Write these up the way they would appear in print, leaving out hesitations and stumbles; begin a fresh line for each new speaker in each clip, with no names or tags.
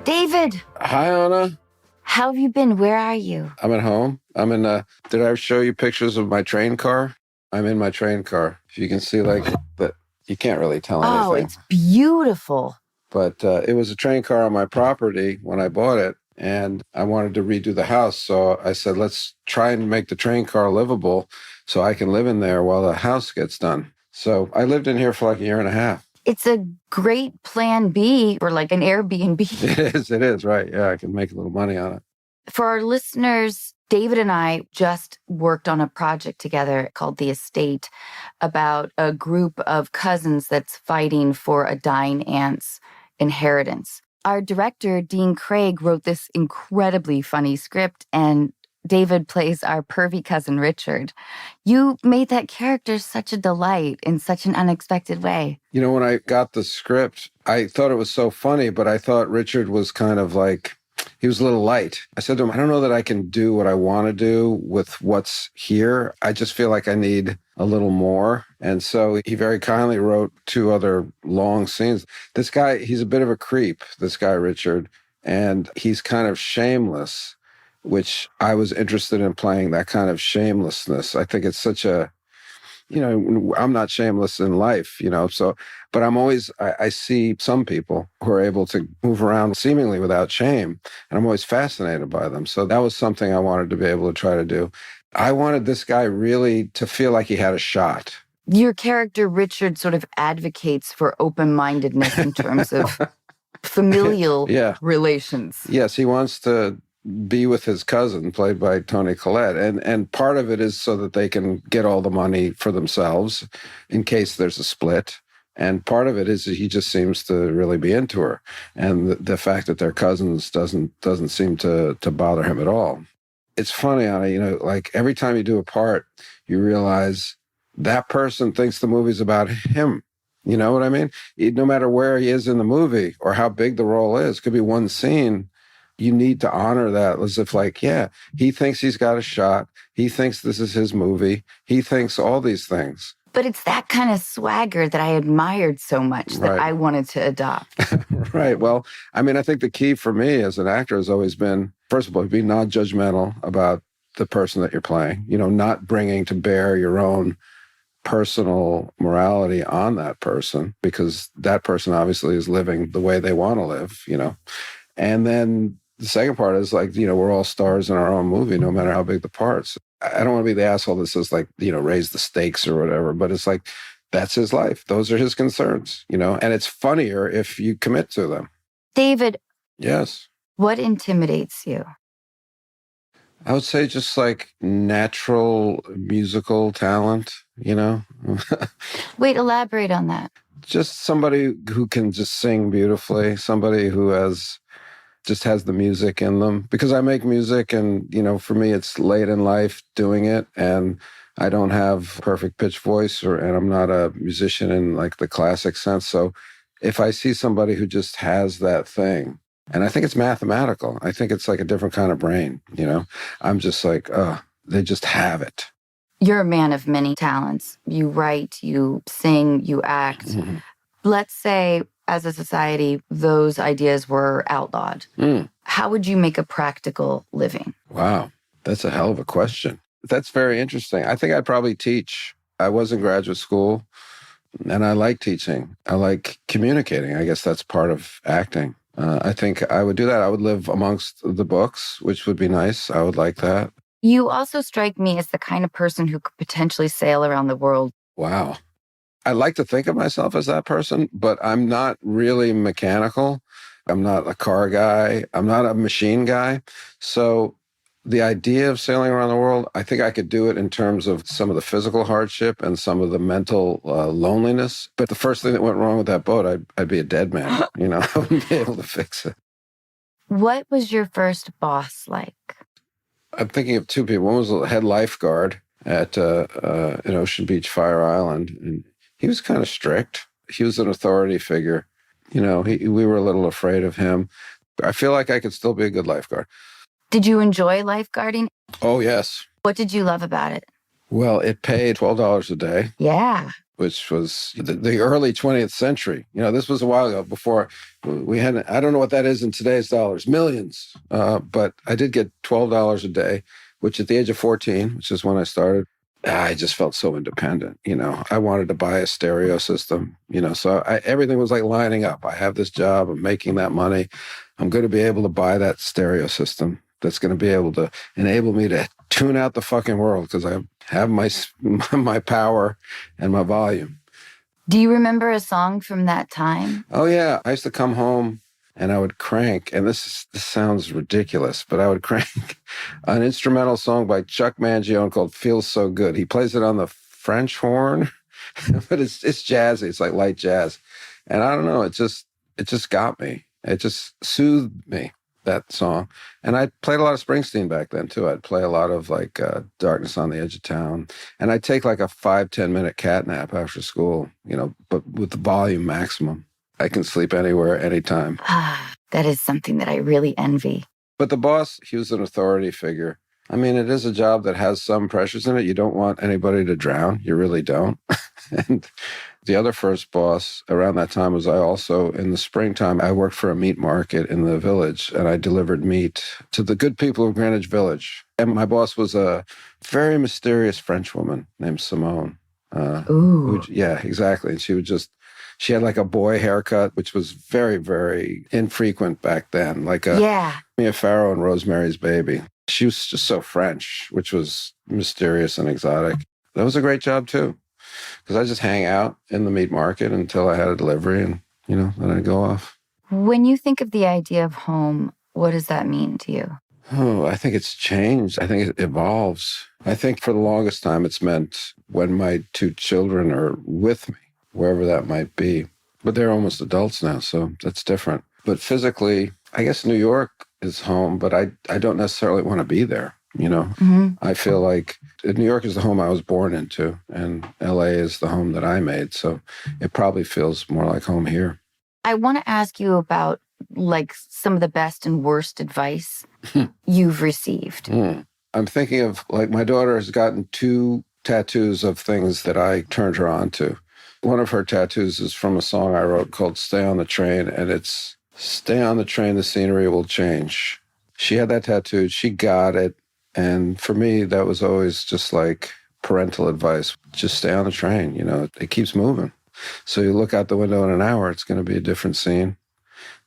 David!
Hi, Anna.
How have you been? Where are you?
I'm at home. I'm in, did I show you pictures of my train car? I'm in my train car. If you can see, like, that, you can't really tell anything.
Oh, it's beautiful.
But it was a train car on my property when I bought it, and I wanted to redo the house. So I said, let's try and make the train car livable so I can live in there while the house gets done. So I lived in here for like a year and a half.
It's a great plan B for like an Airbnb.
It is, right. Yeah, I can make a little money on it.
For our listeners, David and I just worked on a project together called The Estate about a group of cousins that's fighting for a dying aunt's inheritance. Our director, Dean Craig, wrote this incredibly funny script, and David plays our pervy cousin Richard. You made that character such a delight in such an unexpected way.
You know, when I got the script, I thought it was so funny, but I thought Richard was kind of like, he was a little light. I said to him, I don't know that I can do what I want to do with what's here. I just feel like I need a little more. And so he very kindly wrote 2 other long scenes. This guy, he's a bit of a creep, this guy, Richard, and he's kind of shameless, which I was interested in playing, that kind of shamelessness. I think it's such a, you know, I'm not shameless in life, you know, so, but I see some people who are able to move around seemingly without shame, and I'm always fascinated by them. So that was something I wanted to be able to try to do. I wanted this guy really to feel like he had a shot.
Your character, Richard, sort of advocates for open-mindedness in terms of familial relations.
Yes, he wants to be with his cousin, played by Toni Collette. And part of it is so that they can get all the money for themselves in case there's a split. And part of it is that he just seems to really be into her. And the fact that they're cousins doesn't seem to bother him at all. It's funny, Anna, you know, like every time you do a part, you realize that person thinks the movie's about him. You know what I mean? No matter where he is in the movie or how big the role is, could be one scene. You need to honor that as if like, yeah, he thinks he's got a shot. He thinks this is his movie. He thinks all these things.
But it's that kind of swagger that I admired so much that I wanted to adopt.
Right. Well, I mean, I think the key for me as an actor has always been, first of all, be non-judgmental about the person that you're playing, you know, not bringing to bear your own personal morality on that person, because that person obviously is living the way they want to live, you know. And then the second part is like, you know, we're all stars in our own movie, no matter how big the parts. I don't want to be the asshole that says like, you know, raise the stakes or whatever, but it's like, that's his life. Those are his concerns, you know, and it's funnier if you commit to them.
David.
Yes.
What intimidates you?
I would say just like natural musical talent, you know.
Wait, elaborate on that.
Just somebody who can just sing beautifully, somebody who just has the music in them. Because I make music and, you know, for me, it's late in life doing it. And I don't have perfect pitch voice and I'm not a musician in like the classic sense. So if I see somebody who just has that thing, and I think it's mathematical, I think it's like a different kind of brain, you know, I'm just like, they just have it.
You're a man of many talents. You write, you sing, you act. Mm-hmm. Let's say, as a society, those ideas were outlawed. How would you make a practical living?
Wow, that's a hell of a question. That's very interesting. I think I'd probably teach. I was in graduate school, and I like teaching. I like communicating. I guess that's part of acting. I think I would do that. I would live amongst the books, which would be nice. I would like that.
You also strike me as the kind of person who could potentially sail around the world.
Wow. I like to think of myself as that person, but I'm not really mechanical. I'm not a car guy. I'm not a machine guy. So the idea of sailing around the world, I think I could do it in terms of some of the physical hardship and some of the mental loneliness. But the first thing that went wrong with that boat, I'd be a dead man. You know, I wouldn't be able to fix it.
What was your first boss like?
I'm thinking of 2 people. One was a head lifeguard at in Ocean Beach, Fire Island. And he was kind of strict. He was an authority figure. You know, we were a little afraid of him. I feel like I could still be a good lifeguard.
Did you enjoy lifeguarding?
Oh, yes.
What did you love about it?
Well, it paid $12 a day.
Yeah.
which was the early 20th century. This was a while ago before we had, I don't know what that is in today's dollars, millions. But I did get $12 a day, which at the age of 14, which is when I started, I just felt so independent. I wanted to buy a stereo system, so everything was like lining up. I have this job, I'm making that money. I'm going to be able to buy that stereo system that's going to be able to enable me to tune out the fucking world because I have my power and my volume.
Do you remember a song from that time?
Oh, yeah. I used to come home and I would crank, and this sounds ridiculous, but I would crank an instrumental song by Chuck Mangione called Feels So Good. He plays it on the French horn, but it's jazzy. It's like light jazz. And I don't know, it just got me. It just soothed me, that song. And I played a lot of Springsteen back then too. I'd play a lot of like Darkness on the Edge of Town. And I'd take like a 5-10 minute cat nap after school, but with the volume maximum. I can sleep anywhere, anytime.
That is something that I really envy.
But the boss, he was an authority figure. I mean, it is a job that has some pressures in it. You don't want anybody to drown. You really don't. And the other first boss around that time was I also, in the springtime, I worked for a meat market in the village, and I delivered meat to the good people of Greenwich Village. And my boss was a very mysterious French woman named Simone.
Ooh.
Yeah, exactly. And she had like a boy haircut, which was very, very infrequent back then. Like Mia Farrow and Rosemary's Baby. She was just so French, which was mysterious and exotic. That was a great job too, because I just hang out in the meat market until I had a delivery, and then I'd go off.
When you think of the idea of home, what does that mean to you?
Oh, I think it's changed. I think it evolves. I think for the longest time it's meant when my two children are with me, wherever that might be. But they're almost adults now, so that's different. But physically, I guess New York is home, but I don't necessarily want to be there, Mm-hmm. I feel like New York is the home I was born into, and LA is the home that I made. So it probably feels more like home here.
I want to ask you about like some of the best and worst advice you've received.
I'm thinking of like my daughter has gotten 2 tattoos of things that I turned her on to. One of her tattoos is from a song I wrote called Stay on the Train, and it's stay on the train, the scenery will change. She had that tattooed, she got it, and for me, that was always just like parental advice. Just stay on the train, it keeps moving. So you look out the window in an hour, it's going to be a different scene,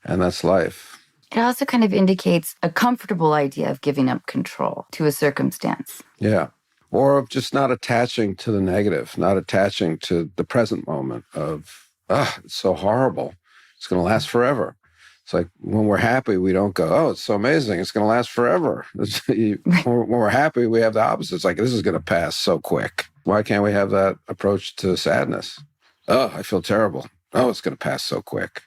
and that's life.
It also kind of indicates a comfortable idea of giving up control to a circumstance.
Yeah. Or of just not attaching to the negative, not attaching to the present moment of, it's so horrible. It's going to last forever. It's like when we're happy, we don't go, oh, it's so amazing. It's going to last forever. When we're happy, we have the opposite. It's like, this is going to pass so quick. Why can't we have that approach to sadness? Oh, I feel terrible. Oh, it's going to pass so quick.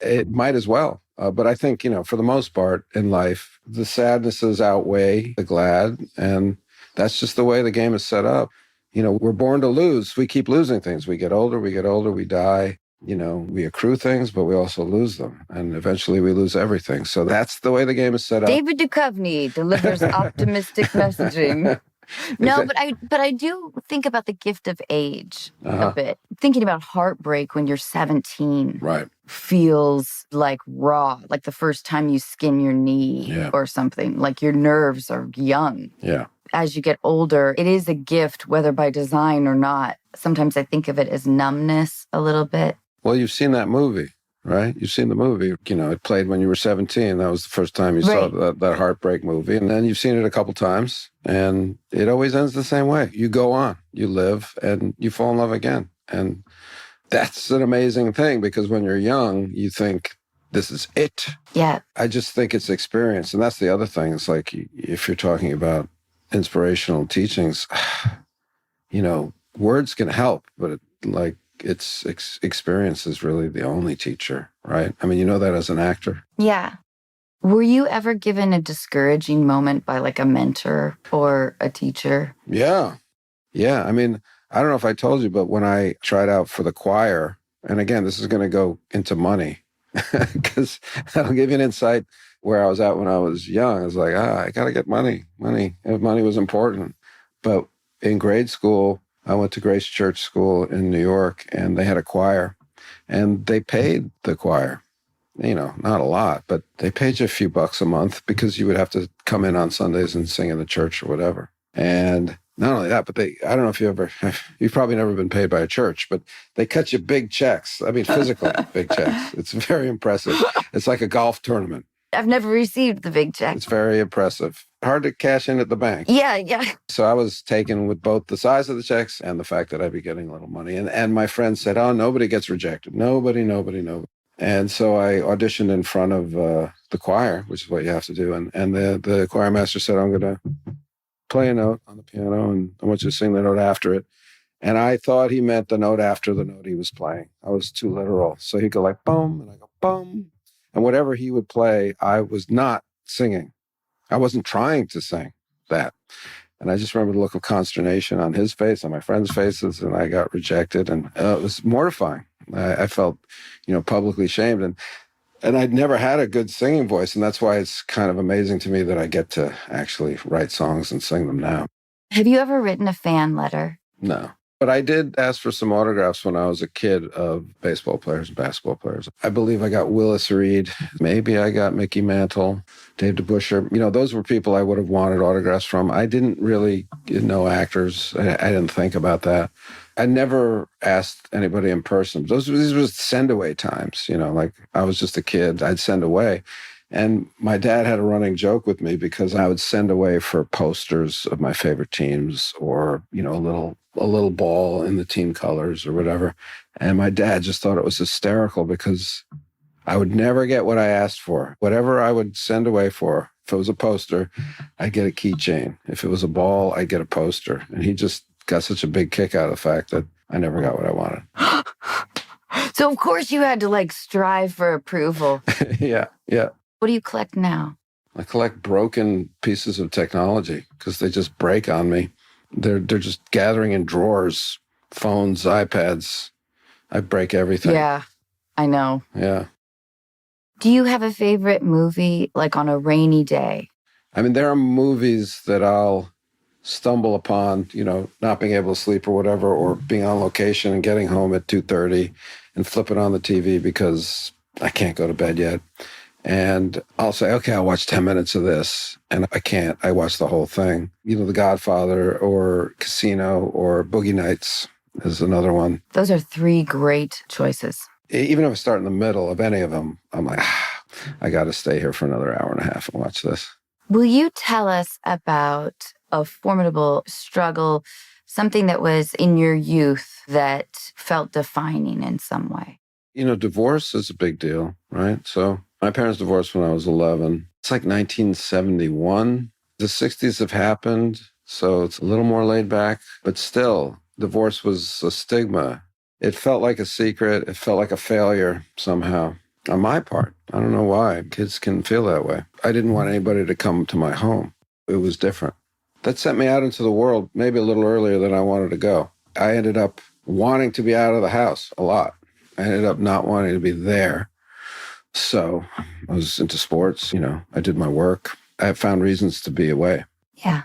It might as well. But I think, for the most part in life, the sadnesses outweigh the glad. And that's just the way the game is set up. We're born to lose. We keep losing things. We get older, we die. We accrue things, but we also lose them. And eventually we lose everything. So that's the way the game is set up.
David Duchovny delivers optimistic messaging. No, but I do think about the gift of age a bit. Thinking about heartbreak when you're 17 feels like raw, like the first time you skin your knee or something, like your nerves are young.
Yeah.
As you get older, it is a gift, whether by design or not. Sometimes I think of it as numbness a little bit.
Well, you've seen that movie, right? You've seen the movie. It played when you were 17. That was the first time you saw that heartbreak movie. And then you've seen it a couple times. And it always ends the same way. You go on, you live, and you fall in love again. And that's an amazing thing, because when you're young, you think, this is it.
Yeah.
I just think it's experience. And that's the other thing. It's like, if you're talking about inspirational teachings, words can help, but it's experience is really the only teacher, right? I mean, that as an actor.
Yeah. Were you ever given a discouraging moment by like a mentor or a teacher?
Yeah. Yeah. I mean, I don't know if I told you, but when I tried out for the choir, and again, this is going to go into money, because that'll give you an insight where I was at when I was young. I was like, I got to get money. Money was important. But in grade school, I went to Grace Church School in New York, and they had a choir, and they paid the choir, not a lot, but they paid you a few bucks a month because you would have to come in on Sundays and sing in the church or whatever. And not only that, but I don't know if you've probably never been paid by a church, but they cut you big checks. I mean, physically big checks. It's very impressive. It's like a golf tournament.
I've never received the big check.
It's very impressive. Hard to cash in at the bank.
Yeah.
So I was taken with both the size of the checks and the fact that I'd be getting a little money. And my friends said, oh, nobody gets rejected. Nobody. And so I auditioned in front of the choir, which is what you have to do. And the choir master said, I'm going to play a note on the piano, and I want you to sing the note after it. And I thought he meant the note after the note he was playing. I was too literal. So he'd go like, boom, and I go, boom. And whatever he would play, I was not singing. I wasn't trying to sing that. And I just remember the look of consternation on his face, on my friends' faces, and I got rejected. And it was mortifying. I felt, publicly shamed. And I'd never had a good singing voice. And that's why it's kind of amazing to me that I get to actually write songs and sing them now.
Have you ever written a fan letter?
No. But I did ask for some autographs when I was a kid of baseball players and basketball players. I believe I got Willis Reed. Maybe I got Mickey Mantle, Dave DeBusschere. Those were people I would have wanted autographs from. I didn't really know actors. I didn't think about that. I never asked anybody in person. These were send away times, like I was just a kid. I'd send away. And my dad had a running joke with me because I would send away for posters of my favorite teams or, a little ball in the team colors or whatever. And my dad just thought it was hysterical because I would never get what I asked for. Whatever I would send away for, if it was a poster, I'd get a keychain. If it was a ball, I'd get a poster. And he just got such a big kick out of the fact that I never got what I wanted.
So, of course, you had to strive for approval.
Yeah.
What do you collect now?
I collect broken pieces of technology because they just break on me. They're just gathering in drawers, phones, iPads. I break everything.
Yeah, I know.
Yeah.
Do you have a favorite movie, like on a rainy day?
I mean, there are movies that I'll stumble upon, not being able to sleep or whatever, or being on location and getting home at 2:30 and flipping on the TV because I can't go to bed yet. And I'll say, okay, I'll watch 10 minutes of this. And I can't. I watch the whole thing. The Godfather or Casino or Boogie Nights is another one.
Those are 3 great choices.
Even if I start in the middle of any of them, I'm like, I got to stay here for another hour and a half and watch this.
Will you tell us about a formidable struggle, something that was in your youth that felt defining in some way?
Divorce is a big deal, right? So my parents divorced when I was 11. It's like 1971. The 60s have happened, so it's a little more laid back. But still, divorce was a stigma. It felt like a secret. It felt like a failure somehow on my part. I don't know why. Kids can feel that way. I didn't want anybody to come to my home. It was different. That sent me out into the world maybe a little earlier than I wanted to go. I ended up wanting to be out of the house a lot. I ended up not wanting to be there. So I was into sports, I did my work. I found reasons to be away.
Yeah.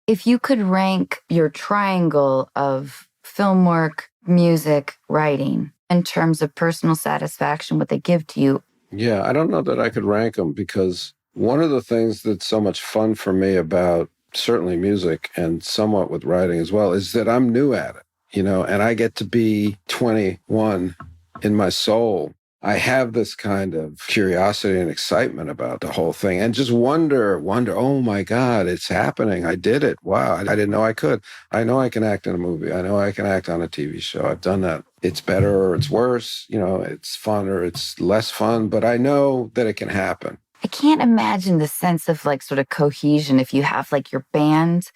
If you could rank your triangle of film work, music, writing, in terms of personal satisfaction, what they give to you.
Yeah, I don't know that I could rank them because one of the things that's so much fun for me about certainly music and somewhat with writing as well is that I'm new at it, and I get to be 21 in my soul. I have this kind of curiosity and excitement about the whole thing and just wonder, oh my God, it's happening. I did it. Wow. I didn't know I could. I know I can act in a movie. I know I can act on a TV show. I've done that. It's better or it's worse. It's fun or it's less fun, but I know that it can happen.
I can't imagine the sense of sort of cohesion if you have your band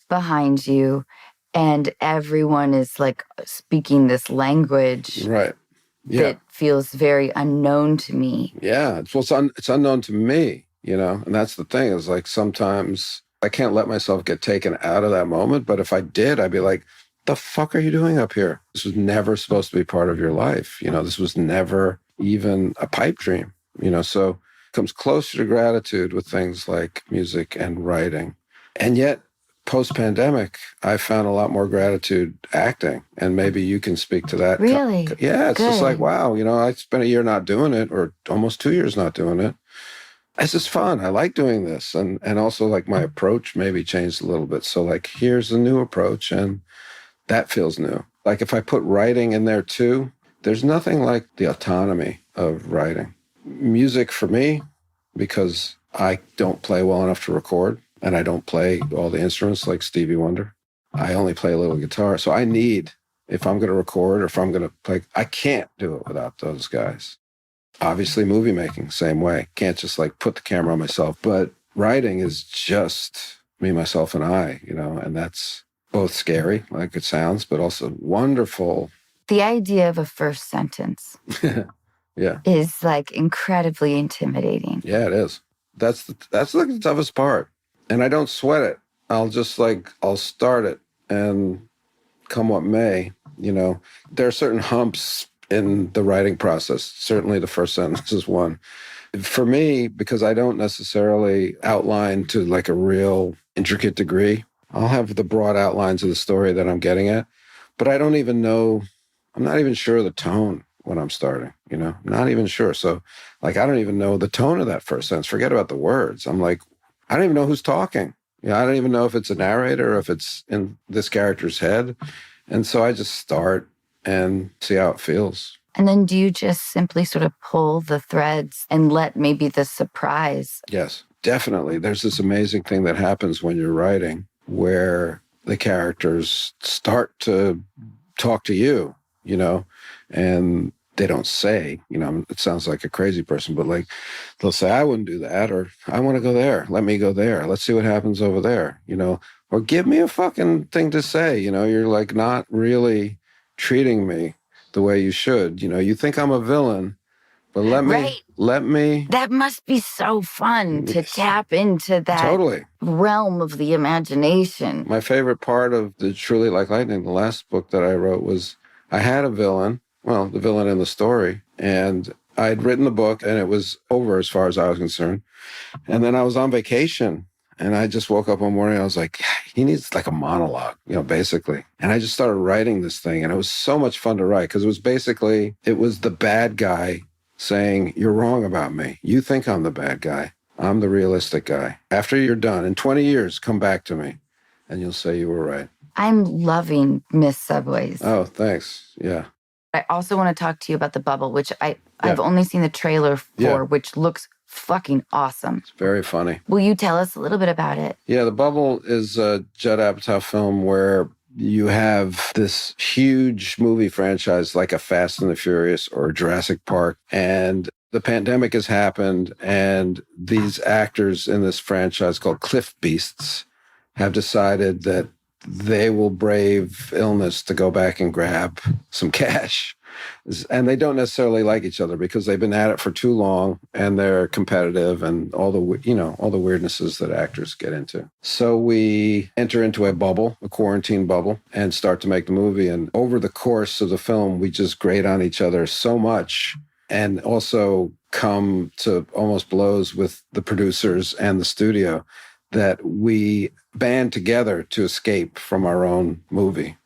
behind you and everyone is speaking this language.
Right. Yeah.
That feels very unknown to me.
Yeah. It's unknown to me, and that's the thing is sometimes I can't let myself get taken out of that moment. But if I did, I'd be like, the fuck are you doing up here? This was never supposed to be part of your life. This was never even a pipe dream, so it comes closer to gratitude with things like music and writing. And yet post-pandemic, I found a lot more gratitude acting, and maybe you can speak to that.
Really?
Yeah, it's just like,
Good.
wow, I spent a year not doing it, or almost 2 years not doing it. This is fun. I like doing this. And also like my approach maybe changed a little bit. So like, here's a new approach, and that feels new. Like if I put writing in there too, there's nothing like the autonomy of writing. Music for me, because I don't play well enough to record, and I don't play all the instruments like Stevie Wonder. I only play a little guitar. So I need, if I'm going to record or if I'm going to play, I can't do it without those guys. Obviously, movie making, same way. Can't just like put the camera on myself. But writing is just me, myself, and I, and that's both scary, like it sounds, but also wonderful.
The idea of a first sentence
Yeah.
is like incredibly intimidating.
Yeah, it is. That's like the toughest part. And I don't sweat it. I'll start it, and come what may, there are certain humps in the writing process. Certainly the first sentence is one. For me, because I don't necessarily outline to like a real intricate degree, I'll have the broad outlines of the story that I'm getting at, but I'm not even sure of the tone when I'm starting, not even sure. So like, I don't even know the tone of that first sentence. Forget about the words. I'm like, I don't even know who's talking. I don't even know if it's a narrator or if it's in this character's head. And so I just start and see how it feels.
And then do you just simply sort of pull the threads and let maybe the surprise?
Yes, definitely. There's this amazing thing that happens when you're writing where the characters start to talk to you, and they don't say, it sounds like a crazy person, but like they'll say, I wouldn't do that, or I want to go there. Let me go there. Let's see what happens over there, or give me a fucking thing to say. You're like not really treating me the way you should. You think I'm a villain, but let me.
That must be so fun to tap into that
totally
realm of the imagination.
My favorite part of the Truly Like Lightning, the last book that I wrote, was I had a villain, the villain in the story, and I'd written the book and it was over as far as I was concerned. And then I was on vacation and I just woke up one morning and I was like, he needs like a monologue, basically. And I just started writing this thing, and it was so much fun to write because it was the bad guy saying, you're wrong about me. You think I'm the bad guy. I'm the realistic guy. After you're done, in 20 years, come back to me and you'll say you were right.
I'm loving Miss Subways.
Oh, thanks. Yeah.
I also want to talk to you about The Bubble, which I've only seen the trailer for, which looks fucking awesome.
It's very funny.
Will you tell us a little bit about it?
Yeah, The Bubble is a Judd Apatow film where you have this huge movie franchise like a Fast and the Furious or Jurassic Park, and the pandemic has happened, and these actors in this franchise called Cliff Beasts have decided that they will brave illness to go back and grab some cash. And they don't necessarily like each other because they've been at it for too long and they're competitive and all the weirdnesses that actors get into. So we enter into a bubble, a quarantine bubble, and start to make the movie. And over the course of the film, we just grate on each other so much, and also come to almost blows with the producers and the studio, that we band together to escape from our own movie.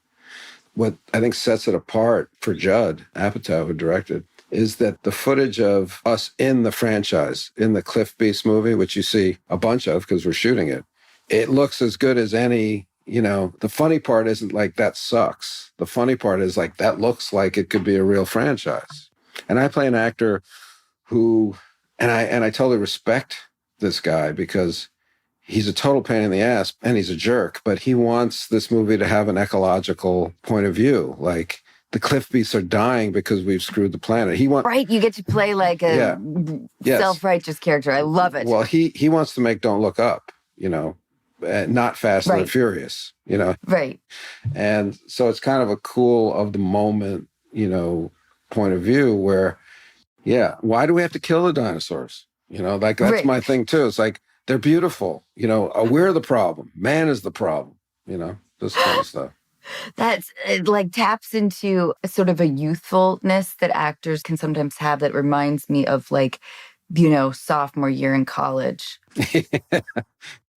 What I think sets it apart for Judd Apatow, who directed, is that the footage of us in the franchise, in the Cliff Beast movie, which you see a bunch of because we're shooting it, it looks as good as any. The funny part isn't like that sucks. The funny part is like that looks like it could be a real franchise. And I play an actor who, and I totally respect this guy because he's a total pain in the ass and he's a jerk, but he wants this movie to have an ecological point of view. Like the Cliff Beasts are dying because we've screwed the planet. Right,
you get to play like a self-righteous character. I love it.
Well, he wants to make Don't Look Up, not Fast and the Furious,
Right.
And so it's kind of a cool of the moment, point of view where, why do we have to kill the dinosaurs? That's my thing too. It's like, they're beautiful. We're the problem. Man is the problem. This kind of stuff.
That's like taps into sort of a youthfulness that actors can sometimes have that reminds me of like, sophomore year in college.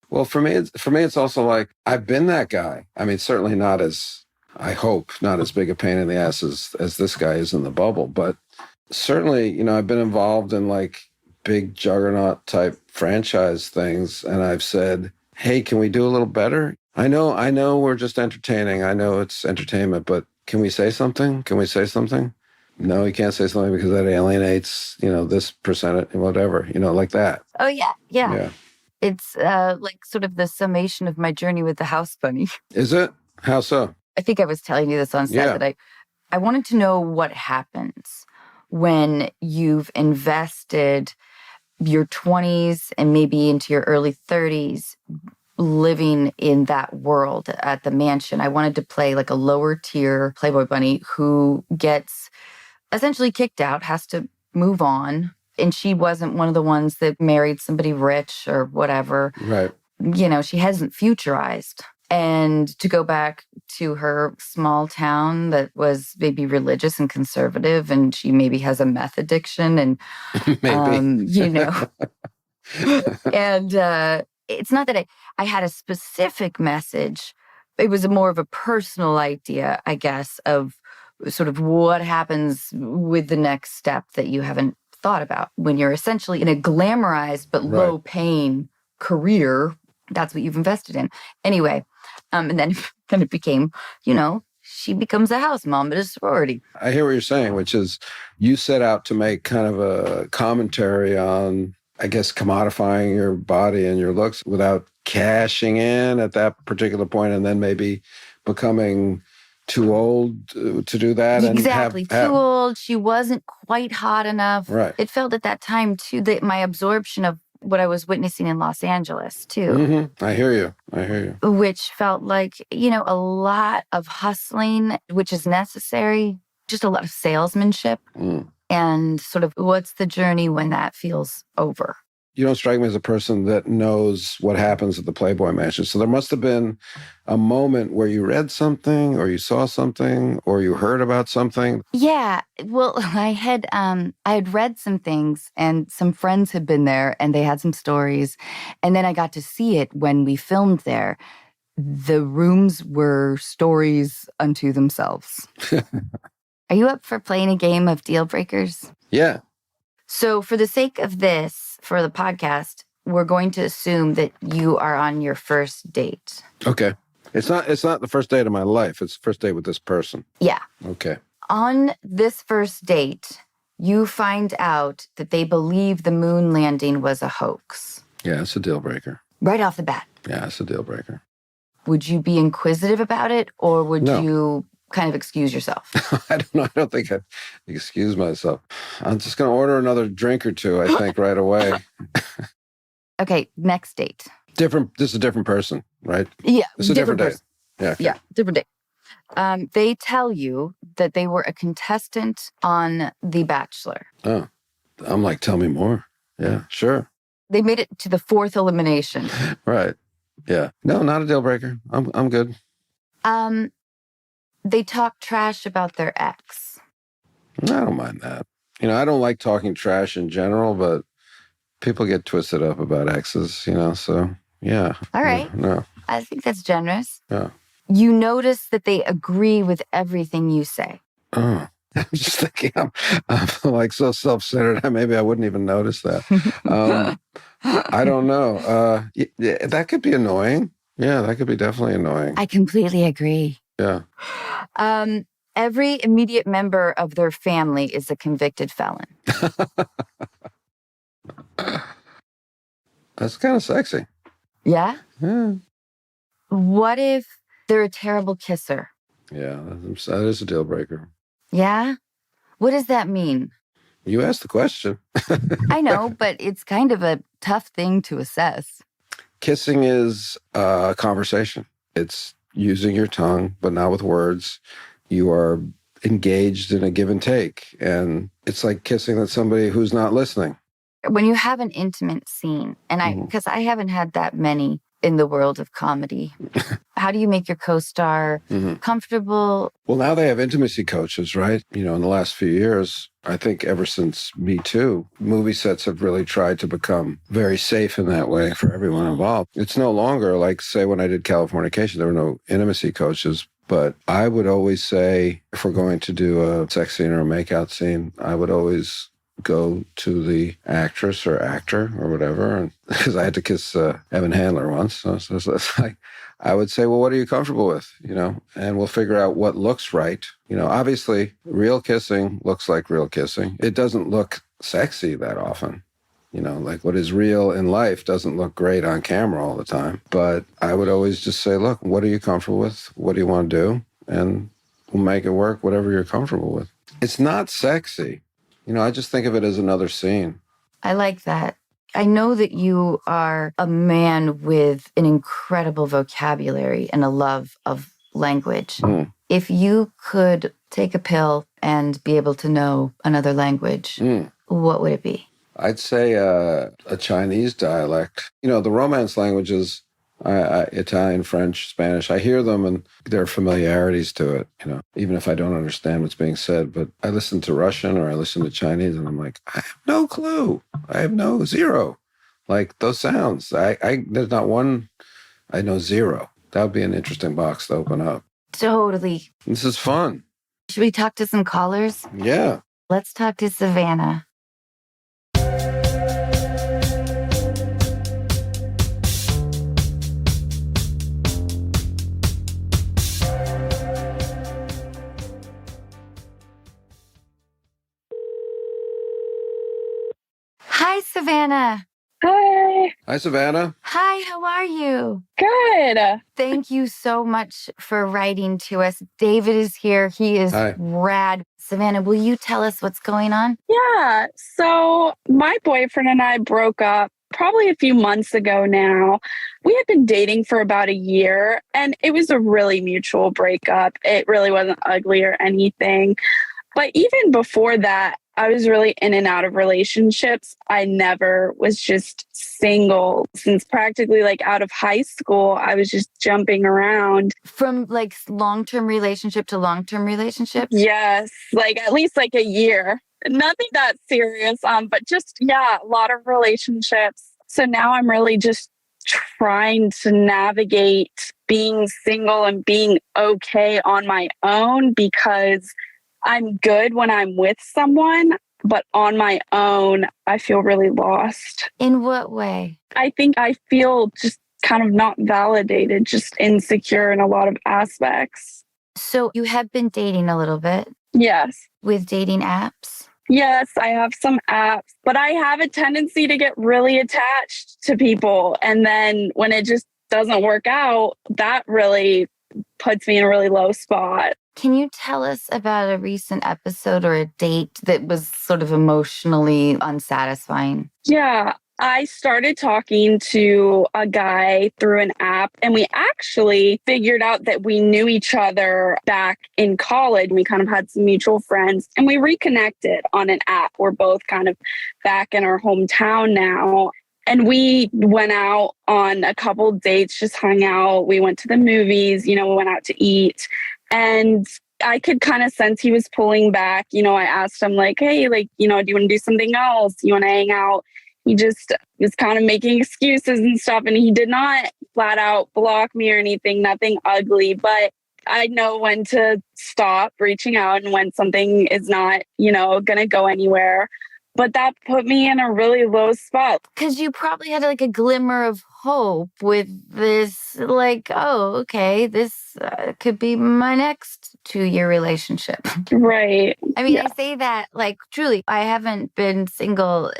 Well, for me, it's also like I've been that guy. I mean, certainly not as, I hope, not as big a pain in the ass as this guy is in the bubble, but certainly, I've been involved in like big juggernaut type franchise things, and I've said, "Hey, can we do a little better? I know, we're just entertaining. I know it's entertainment, but can we say something? Can we say something?" No, you can't say something because that alienates, this percentage, whatever, like that.
Oh, yeah. Yeah.
Yeah.
It's like sort of the summation of my journey with the house bunny.
Is it? How so?
I think I was telling you this on set
Yeah.
that I wanted to know what happens when you've invested your 20s and maybe into your early 30s living in that world at the mansion. I wanted to play like a lower tier Playboy bunny who gets essentially kicked out, has to move on. And she wasn't one of the ones that married somebody rich or whatever.
Right.
She hasn't futurized. And to go back to her small town that was maybe religious and conservative, and she maybe has a meth addiction and,
Maybe.
and it's not that I had a specific message. It was more of a personal idea, I guess, of sort of what happens with the next step that you haven't thought about when you're essentially in a glamorized but
Right.
low paying career. That's what you've invested in. Anyway, and then it became, she becomes a house mom at a sorority.
I hear what you're saying, which is you set out to make kind of a commentary on, I guess, commodifying your body and your looks without cashing in at that particular point, and then maybe becoming too old to do that.
Exactly.
And
Too old. She wasn't quite hot enough.
Right.
It felt at that time, too, that my absorption of what I was witnessing in Los Angeles, too.
Mm-hmm. I hear you.
Which felt like, a lot of hustling, which is necessary, just a lot of salesmanship. And sort of what's the journey when that feels over?
You don't strike me as a person that knows what happens at the Playboy Mansion. So there must have been a moment where you read something or you saw something or you heard about something.
Yeah. Well, I had read some things and some friends had been there and they had some stories. And then I got to see it when we filmed there. The rooms were stories unto themselves. Are you up for playing a game of deal breakers?
Yeah.
So for the sake of this, for the podcast, we're going to assume that you are on your first date.
Okay. It's not the first date of my life. It's the first date with this person.
Yeah.
Okay.
On this first date, you find out that they believe the moon landing was a hoax.
Yeah, it's a deal breaker.
Right off the bat.
Yeah, it's a deal breaker.
Would you be inquisitive about it, or would
No.
you kind of excuse yourself?
I don't know. I don't think I'd excuse myself. I'm just going to order another drink or two, I think, right away.
Okay, next date.
This is a different person, right?
Yeah,
It's a different date.
person.
Yeah. Okay.
Yeah, different date. They tell you that they were a contestant on The Bachelor.
Oh, I'm like, tell me more. Yeah, sure.
They made it to the 4th elimination.
Right. Yeah. No, not a deal breaker. I'm good.
They talk trash about their ex.
I don't mind that. I don't like talking trash in general, but people get twisted up about exes, so yeah.
All right.
No.
I think that's generous.
Yeah.
You notice that they agree with everything you say.
Oh, I'm just thinking I'm like so self-centered. Maybe I wouldn't even notice that. I don't know. Yeah, that could be annoying. Yeah, that could be definitely annoying.
I completely agree.
Yeah.
Every immediate member of their family is a convicted felon.
That's kind of sexy.
Yeah?
Yeah.
What if they're a terrible kisser?
Yeah, that is a deal breaker.
Yeah? What does that mean?
You asked the question.
I know, but it's kind of a tough thing to assess.
Kissing is a conversation. It's using your tongue, but not with words. You are engaged in a give and take. And it's like kissing at somebody who's not listening.
When you have an intimate scene, and because I haven't had that many in the world of comedy, How do you make your co-star comfortable?
Well, now they have intimacy coaches, right? In the last few years, I think ever since Me Too, movie sets have really tried to become very safe in that way for everyone involved. It's no longer like, say, when I did Californication, there were no intimacy coaches. But I would always say, if we're going to do a sex scene or a makeout scene, I would always go to the actress or actor or whatever, and because I had to kiss Evan Handler once, so it's like I would say, well, what are you comfortable with, and we'll figure out what looks right. Obviously, real kissing looks like real kissing. It doesn't look sexy that often. Like what is real in life doesn't look great on camera all the time. But I would always just say, look, what are you comfortable with? What do you want to do? And we'll make it work, whatever you're comfortable with. It's not sexy. I just think of it as another scene.
I like that. I know that you are a man with an incredible vocabulary and a love of language. If you could take a pill and be able to know another language, what would it be?
I'd say a Chinese dialect. The Romance languages, Italian, French, Spanish, I hear them and there are familiarities to it, even if I don't understand what's being said. But I listen to Russian or I listen to Chinese and I'm like, I have no clue. I have zero. Like those sounds. There's not one, I know zero. That would be an interesting box to open up.
Totally.
This is fun.
Should we talk to some callers?
Yeah.
Let's talk to Savannah. Hi, Savannah.
Hi.
Hi, Savannah.
Hi, how are you?
Good.
Thank you so much for writing to us. David is here. He is rad. Savannah, will you tell us what's going on?
Yeah. So my boyfriend and I broke up probably a few months ago now. We had been dating for about a year and it was a really mutual breakup. It really wasn't ugly or anything. But even before that, I was really in and out of relationships. I never was just single since practically like out of high school. I was just jumping around.
From like long-term relationship to long-term relationship?
Yes, like at least like a year. Nothing that serious, but just, a lot of relationships. So now I'm really just trying to navigate being single and being okay on my own because I'm good when I'm with someone, but on my own, I feel really lost.
In what way?
I think I feel just kind of not validated, just insecure in a lot of aspects.
So you have been dating a little bit?
Yes.
With dating apps?
Yes, I have some apps, but I have a tendency to get really attached to people. And then when it just doesn't work out, that really puts me in a really low spot.
Can you tell us about a recent episode or a date that was sort of emotionally unsatisfying?
Yeah, I started talking to a guy through an app, and we actually figured out that we knew each other back in college. We kind of had some mutual friends, and we reconnected on an app. We're both kind of back in our hometown now. And we went out on a couple dates, just hung out. We went to the movies, we went out to eat. And I could kind of sense he was pulling back. I asked him like, hey, like, do you want to do something else? Do you want to hang out? He just was kind of making excuses and stuff. And he did not flat out block me or anything, nothing ugly. But I know when to stop reaching out and when something is not, going to go anywhere. But that put me in a really low spot.
Because you probably had like a glimmer of hope with this, like, oh, okay, this could be my next 2-year relationship.
Right.
I mean, I say that like, truly, I haven't been single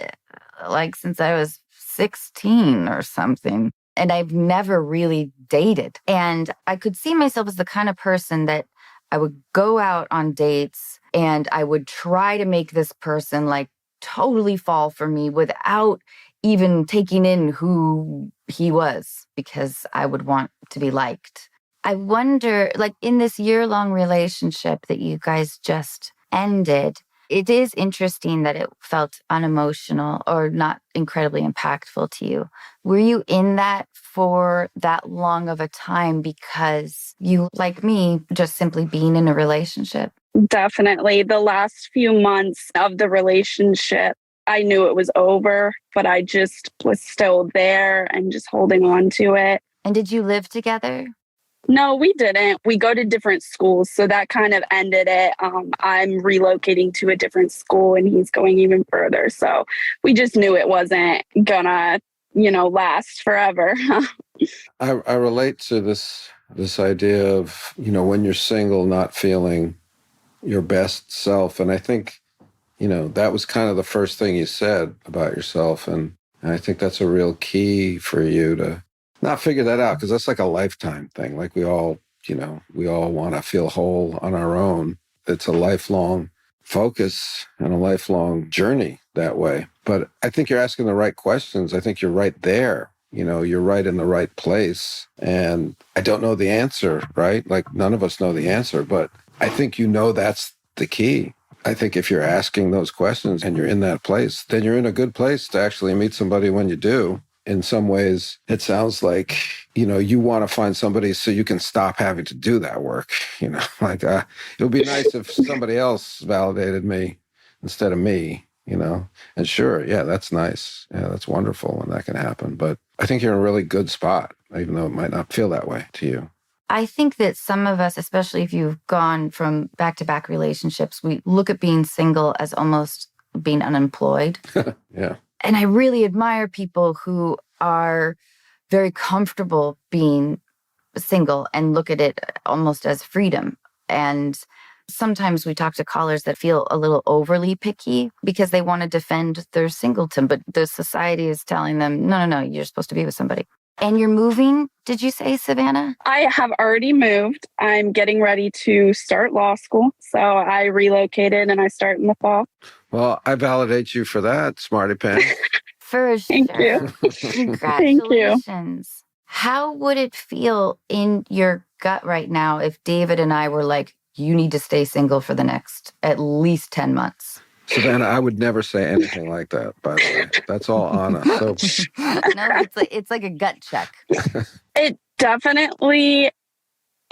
like since I was 16 or something. And I've never really dated. And I could see myself as the kind of person that I would go out on dates and I would try to make this person like totally fall for me without even taking in who he was, because I would want to be liked. I wonder, like in this year-long relationship that you guys just ended, It is interesting that it felt unemotional or not incredibly impactful to you. Were you in that for that long of a time because you, like me, just simply being in a relationship?
Definitely. The last few months of the relationship, I knew it was over, but I just was still there and just holding on to it.
And did you live together?
No, we didn't. We go to different schools. So that kind of ended it. I'm relocating to a different school and he's going even further. So we just knew it wasn't gonna, last forever.
I relate to this idea of, when you're single, not feeling your best self. And I think, that was kind of the first thing you said about yourself. And I think that's a real key for you to not figure that out, because that's like a lifetime thing. Like we all want to feel whole on our own. It's a lifelong focus and a lifelong journey that way. But I think you're asking the right questions. I think you're right there. You're right in the right place. And I don't know the answer, right? Like none of us know the answer, but I think that's the key. I think if you're asking those questions and you're in that place, then you're in a good place to actually meet somebody when you do. In some ways, it sounds like, you want to find somebody so you can stop having to do that work. Like it would be nice if somebody else validated me instead of me, And sure, yeah, that's nice. Yeah, that's wonderful when that can happen. But I think you're in a really good spot, even though it might not feel that way to you.
I think that some of us, especially if you've gone from back-to-back relationships, we look at being single as almost being unemployed.
Yeah.
And I really admire people who are very comfortable being single and look at it almost as freedom. And sometimes we talk to callers that feel a little overly picky because they want to defend their singleton, but the society is telling them, no, you're supposed to be with somebody. And you're moving, did you say, Savannah?
I have already moved. I'm getting ready to start law school. So I relocated and I start in the fall.
Well, I validate you for that, Smarty Pants.
For
Thank
sure.
you.
Congratulations.
Thank you.
How would it feel in your gut right now if David and I were like, you need to stay single for the next at least 10 months?
Savannah, I would never say anything like that, by the way. That's all Anna. So
No, it's like a gut check.
It definitely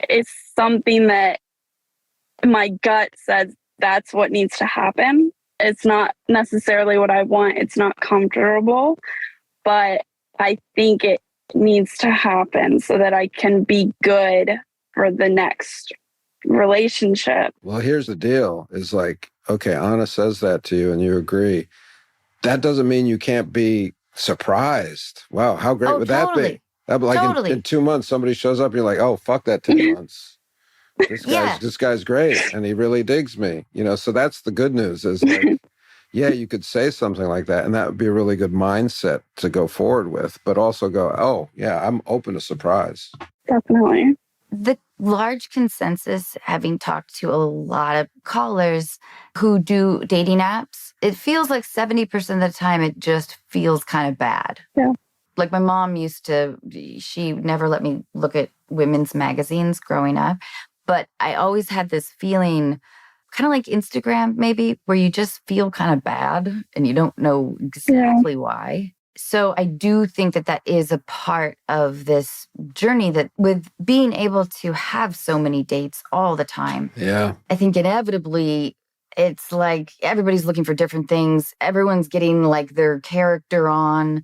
is something that my gut says that's what needs to happen. It's not necessarily what I want. It's not comfortable, but I think it needs to happen so that I can be good for the next relationship.
Well, here's the deal is like, okay, Anna says that to you and you agree. That doesn't mean you can't be surprised. Wow, how great would that be? That'd be like
Totally.
in 2 months, somebody shows up, you're like, oh, fuck that 10 months. This guy's great and he really digs me. So that's the good news is like, yeah, you could say something like that and that would be a really good mindset to go forward with, but also go, oh, yeah, I'm open to surprise.
Definitely.
The large consensus, having talked to a lot of callers who do dating apps, it feels like 70% of the time it just feels kind of bad.
Yeah.
Like my mom she never let me look at women's magazines growing up, but I always had this feeling, kind of like Instagram maybe, where you just feel kind of bad and you don't know exactly why. So I do think that is a part of this journey, that with being able to have so many dates all the time.
Yeah.
I think inevitably it's like everybody's looking for different things. Everyone's getting like their character on.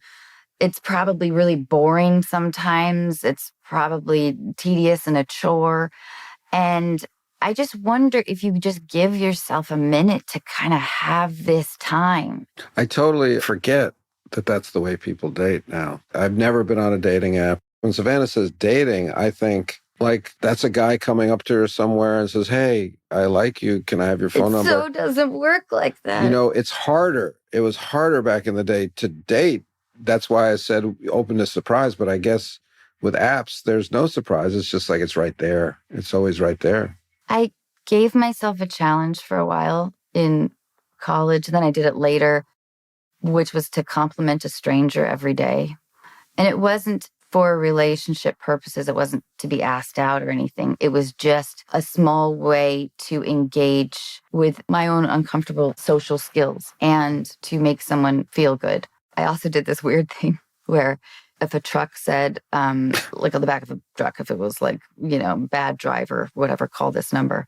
It's probably really boring sometimes. It's probably tedious and a chore. And I just wonder if you just give yourself a minute to kind of have this time.
I totally forget that that's the way people date now. I've never been on a dating app. When Savannah says dating, I think like that's a guy coming up to her somewhere and says, hey, I like you. Can I have your phone number?
It so doesn't work like that.
It's harder. It was harder back in the day to date. That's why I said open to surprise. But I guess with apps, there's no surprise. It's just like it's right there. It's always right there.
I gave myself a challenge for a while in college. Then I did it later, which was to compliment a stranger every day. And it wasn't for relationship purposes. It wasn't to be asked out or anything. It was just a small way to engage with my own uncomfortable social skills and to make someone feel good. I also did this weird thing where if a truck said, like on the back of a truck, if it was like, bad driver, whatever, call this number,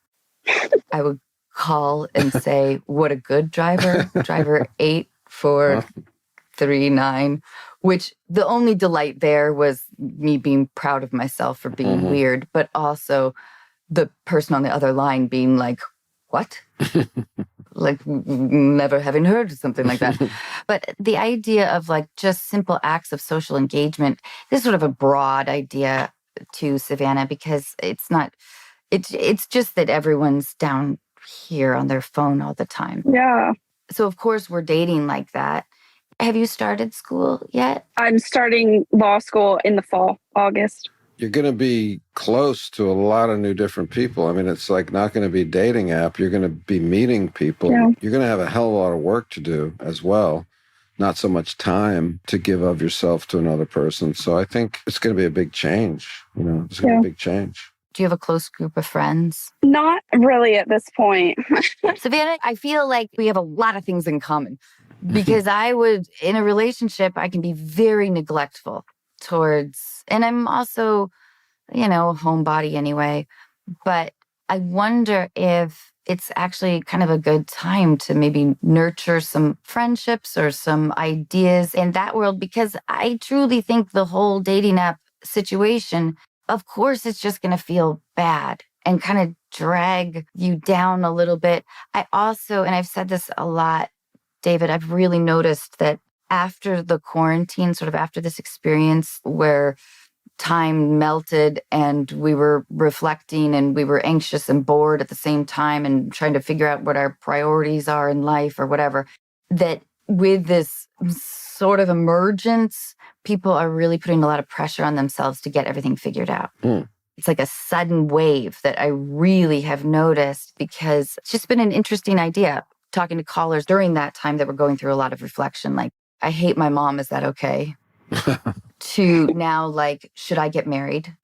I would call and say, what a good driver, driver 8439, which the only delight there was me being proud of myself for being weird, but also the person on the other line being like, what? Like never having heard of something like that. But the idea of like just simple acts of social engagement is sort of a broad idea to Savannah, because it's just that everyone's down here on their phone all the time.
Yeah.
So of course we're dating like that. Have you started school yet?
I'm starting law school in the fall, August.
You're going to be close to a lot of new different people. I mean, it's like not going to be a dating app. You're going to be meeting people. Yeah. You're going to have a hell of a lot of work to do as well. Not so much time to give of yourself to another person. So I think it's going to be a big change. It's going to be a big change.
Do you have a close group of friends?
Not really at this point.
Savannah, I feel like we have a lot of things in common, because in a relationship, I can be very neglectful towards, and I'm also, a homebody anyway, but I wonder if it's actually kind of a good time to maybe nurture some friendships or some ideas in that world, because I truly think the whole dating app situation, of course, it's just going to feel bad and kind of drag you down a little bit. I also, and I've said this a lot, David, I've really noticed that after the quarantine, sort of after this experience where time melted and we were reflecting and we were anxious and bored at the same time and trying to figure out what our priorities are in life or whatever, that with this sort of emergence, people are really putting a lot of pressure on themselves to get everything figured out. It's like a sudden wave that I really have noticed, because it's just been an interesting idea talking to callers during that time that were going through a lot of reflection, like, I hate my mom, is that okay? To now, like, should I get married?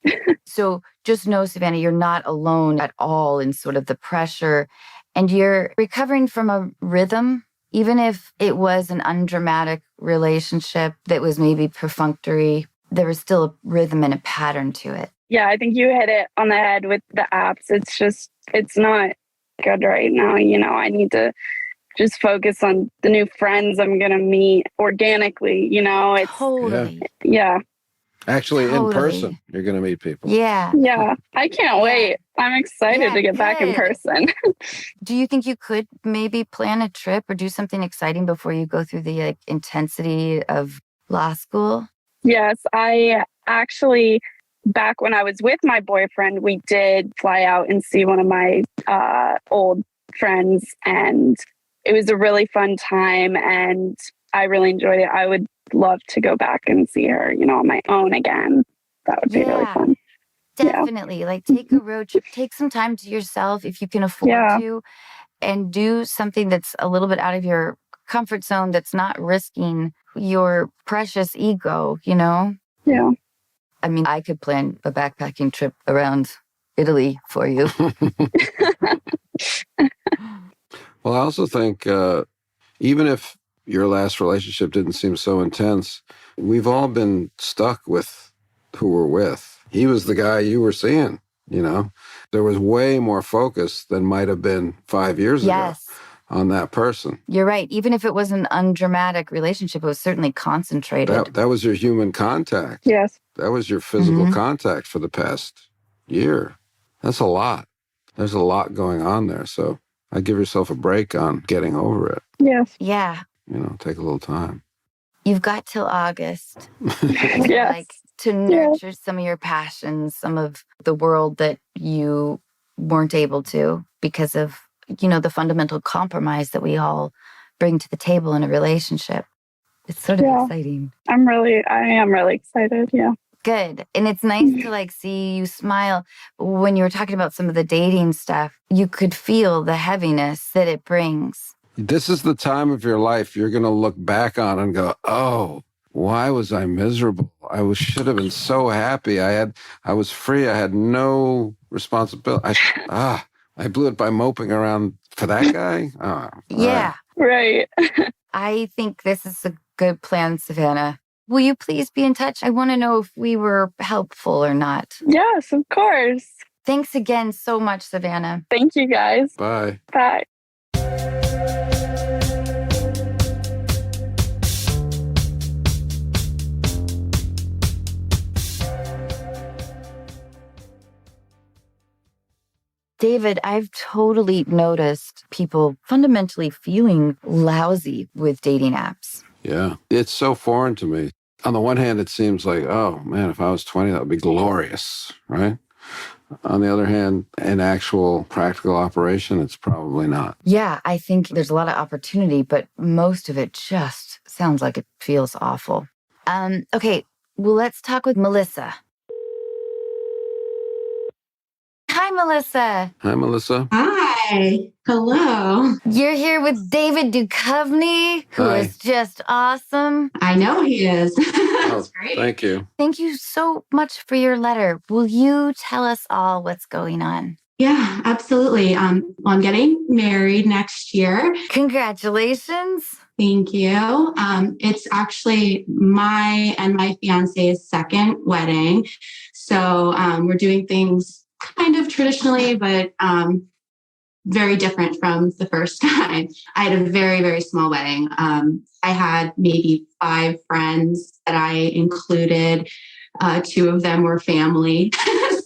So just know, Savannah, you're not alone at all in sort of the pressure, and you're recovering from a rhythm, even if it was an undramatic relationship that was maybe perfunctory, there was still a rhythm and a pattern to it.
Yeah, I think you hit it on the head with the apps. It's not good right now. I need to just focus on the new friends I'm going to meet organically, It's
totally.
Yeah.
Actually, totally. In person, you're going to meet people.
Yeah.
Yeah. I can't wait. I'm excited to get back in person.
Do you think you could maybe plan a trip or do something exciting before you go through the intensity of law school?
Yes, I actually, back when I was with my boyfriend, we did fly out and see one of my old friends, and it was a really fun time and I really enjoyed it. I would love to go back and see her, on my own again. That would be really fun.
Definitely. Like, take a road trip, take some time to yourself if you can afford to, and do something that's a little bit out of your comfort zone, that's not risking your precious ego,
Yeah.
I mean, I could plan a backpacking trip around Italy for you.
Well, I also think even if your last relationship didn't seem so intense, we've all been stuck with who we're with. He was the guy you were seeing, There was way more focus than might have been 5 years ago on that person.
You're right. Even if it was an undramatic relationship, it was certainly concentrated.
That was your human contact.
Yes.
That was your physical contact for the past year. That's a lot. There's a lot going on there. So I give yourself a break on getting over it.
Yes.
Yeah.
Take a little time.
You've got till August.
Yes.
Like, to nurture some of your passions, some of the world that you weren't able to because of, the fundamental compromise that we all bring to the table in a relationship. It's sort of exciting.
I am really excited. Yeah.
Good. And it's nice to see you smile. When you were talking about some of the dating stuff, you could feel the heaviness that it brings.
This is the time of your life you're going to look back on and go, oh, why was I miserable? Should have been so happy. I was free. I had no responsibility. I blew it by moping around for that guy. Oh,
Yeah.
Right.
I think this is a good plan, Savannah. Will you please be in touch? I want to know if we were helpful or not.
Yes, of course.
Thanks again so much, Savannah.
Thank you guys.
Bye.
Bye.
David, I've totally noticed people fundamentally feeling lousy with dating apps.
Yeah. It's so foreign to me. On the one hand, it seems like, oh man, if I was 20, that would be glorious, right? On the other hand, in actual practical operation, it's probably not.
Yeah, I think there's a lot of opportunity, but most of it just sounds like it feels awful. Okay, well, let's talk with Melissa. Hi, Melissa.
Hi, Melissa.
Hi. Hello.
You're here with David Duchovny, who
Hi.
is just awesome.
I know he is. That's great.
Thank you.
Thank you so much for your letter. Will you tell us all what's going on?
Yeah, absolutely. I'm getting married next year.
Congratulations.
Thank you. It's actually my and my fiance's second wedding. So we're doing things kind of traditionally, but very different from the first time. I had a very, very small wedding. I had maybe 5 friends that I included. 2 of them were family.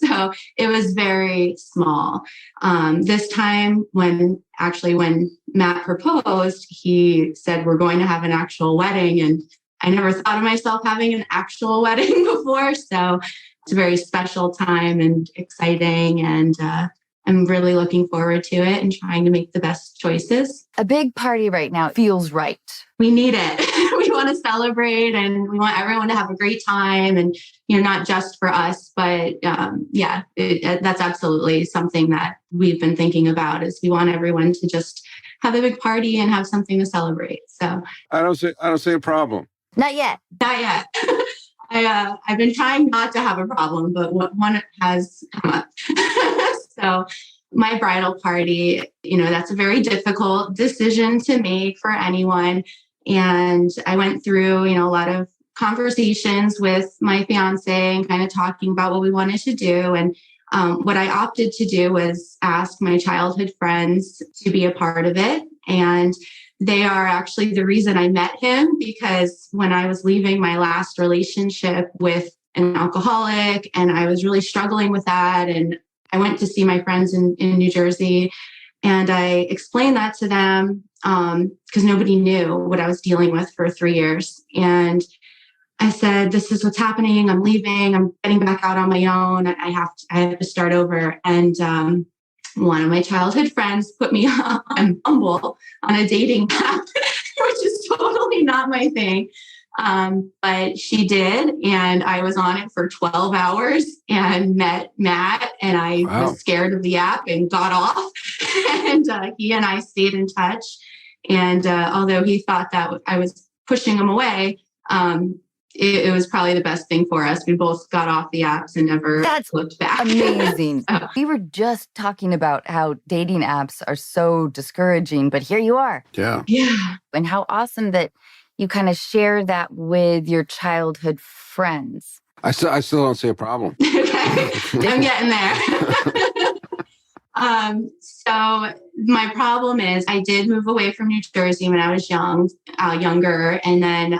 So it was very small. This time when Matt proposed, he said, we're going to have an actual wedding. And I never thought of myself having an actual wedding before. So it's a very special time and exciting. And I'm really looking forward to it and trying to make the best choices.
A big party right now feels right.
We need it. We want to celebrate and we want everyone to have a great time and, not just for us, but that's absolutely something that we've been thinking about is we want everyone to just have a big party and have something to celebrate. So
I don't see a problem.
Not yet.
not yet. I've been trying not to have a problem, but one has come up. So my bridal party, that's a very difficult decision to make for anyone. And I went through, a lot of conversations with my fiance and kind of talking about what we wanted to do. And what I opted to do was ask my childhood friends to be a part of it. And they are actually the reason I met him, because when I was leaving my last relationship with an alcoholic and I was really struggling with that, and I went to see my friends in New Jersey and I explained that to them because nobody knew what I was dealing with for 3 years. And I said, this is what's happening. I'm leaving. I'm getting back out on my own. I have to start over. And one of my childhood friends put me on Bumble on a dating app, which is totally not my thing. But she did. And I was on it for 12 hours and met Matt, and I was scared of the app and got off. And he and I stayed in touch. And although he thought that I was pushing him away, it was probably the best thing for us. We both got off the apps and never looked back.
Amazing. We were just talking about how dating apps are so discouraging, but here you are.
Yeah.
Yeah.
And how awesome that you kind of share that with your childhood friends.
I still don't see a problem.
Okay. I'm getting there. So my problem is I did move away from New Jersey when I was younger, and then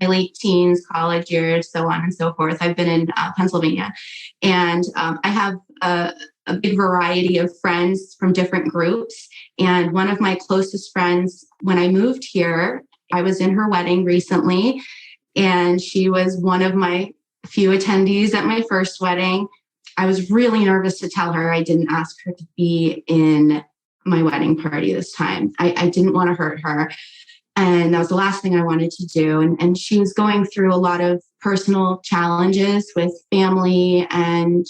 my late teens, college years, so on and so forth. I've been in Pennsylvania, and I have a big variety of friends from different groups. And one of my closest friends, when I moved here, I was in her wedding recently, and she was one of my few attendees at my first wedding. I was really nervous to tell her I didn't ask her to be in my wedding party this time. I didn't want to hurt her. And that was the last thing I wanted to do. And she was going through a lot of personal challenges with family and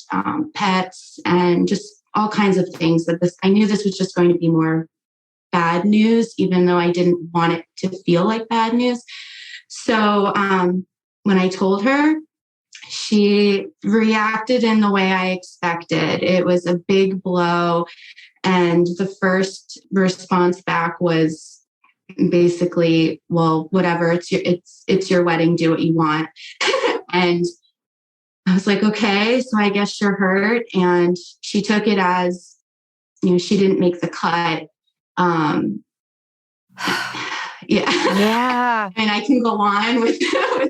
pets and just all kinds of things. I knew this was just going to be more bad news, even though I didn't want it to feel like bad news. So when I told her, she reacted in the way I expected. It was a big blow. And the first response back was basically, well, whatever, it's your wedding, do what you want. And I was like, okay, so I guess you're hurt. And she took it as, she didn't make the cut. Yeah.
Yeah.
And I can go on with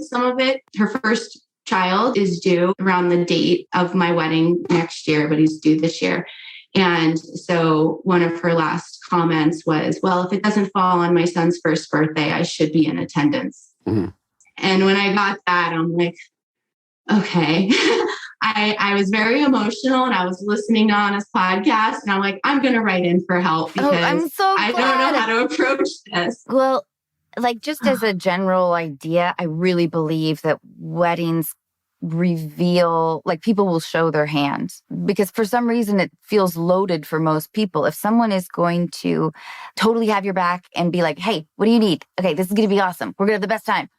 some of it. Her first child is due around the date of my wedding next year, but he's due this year. And so one of her last comments was, well, if it doesn't fall on my son's first birthday, I should be in attendance. Mm-hmm. And when I got that, I'm like, okay. I was very emotional and I was listening to Anna's podcast and I'm like, I'm going to write in for help because
I'm so
I don't know how to approach this.
Well, like just as a general idea, I really believe that weddings reveal, like people will show their hand because for some reason it feels loaded for most people. If someone is going to totally have your back and be like, hey, what do you need? Okay, this is going to be awesome. We're going to have the best time.